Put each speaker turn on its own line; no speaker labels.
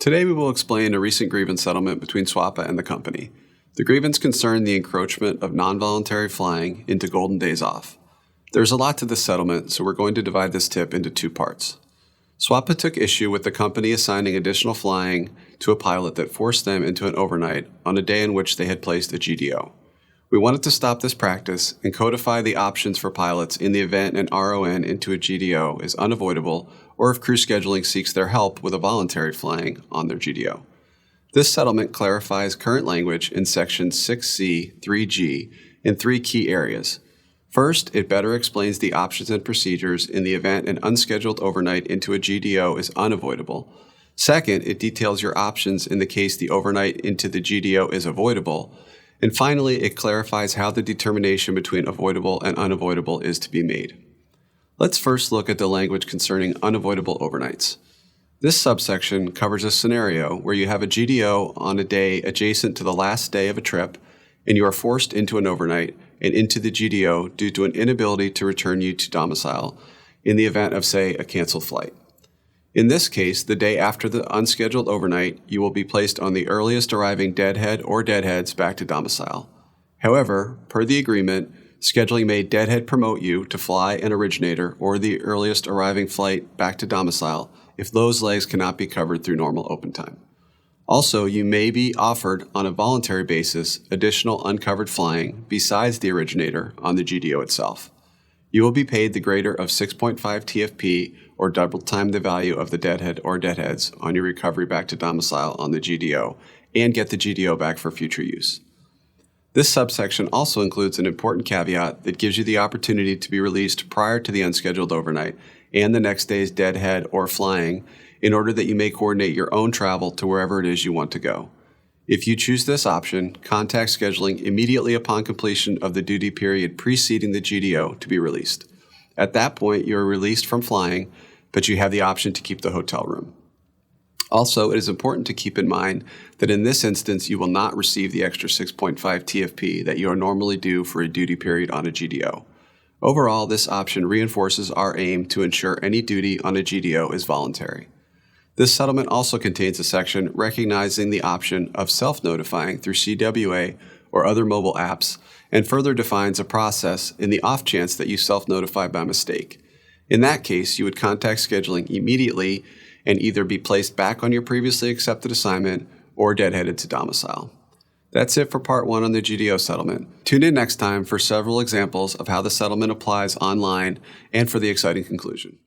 Today we will explain a recent grievance settlement between SWAPA and the company. The grievance concerned the encroachment of non-voluntary flying into golden days off. There's a lot to this settlement, so we're going to divide this tip into two parts. SWAPA took issue with the company assigning additional flying to a pilot that forced them into an overnight on a day in which they had placed a GDO. We wanted to stop this practice and codify the options for pilots in the event an RON into a GDO is unavoidable or if crew scheduling seeks their help with a voluntary flying on their GDO. This settlement clarifies current language in Section 6C 3G in three key areas. First, it better explains the options and procedures in the event an unscheduled overnight into a GDO is unavoidable. Second, it details your options in the case the overnight into the GDO is avoidable. And finally, it clarifies how the determination between avoidable and unavoidable is to be made. Let's first look at the language concerning unavoidable overnights. This subsection covers a scenario where you have a GDO on a day adjacent to the last day of a trip, and you are forced into an overnight and into the GDO due to an inability to return you to domicile in the event of, say, a canceled flight. In this case, the day after the unscheduled overnight, you will be placed on the earliest arriving deadhead or deadheads back to domicile. However, per the agreement, scheduling may deadhead promote you to fly an originator or the earliest arriving flight back to domicile if those legs cannot be covered through normal open time. Also, you may be offered on a voluntary basis additional uncovered flying besides the originator on the GDO itself. You will be paid the greater of 6.5 TFP or double time the value of the deadhead or deadheads on your recovery back to domicile on the GDO and get the GDO back for future use. This subsection also includes an important caveat that gives you the opportunity to be released prior to the unscheduled overnight and the next day's deadhead or flying in order that you may coordinate your own travel to wherever it is you want to go. If you choose this option, contact scheduling immediately upon completion of the duty period preceding the GDO to be released. At that point, you are released from flying, but you have the option to keep the hotel room. Also, it is important to keep in mind that in this instance, you will not receive the extra 6.5 TFP that you are normally due for a duty period on a GDO. Overall, this option reinforces our aim to ensure any duty on a GDO is voluntary. This settlement also contains a section recognizing the option of self-notifying through CWA or other mobile apps and further defines a process in the off chance that you self-notify by mistake. In that case, you would contact scheduling immediately and either be placed back on your previously accepted assignment or deadheaded to domicile. That's it for part 1 on the GDO settlement. Tune in next time for several examples of how the settlement applies online and for the exciting conclusion.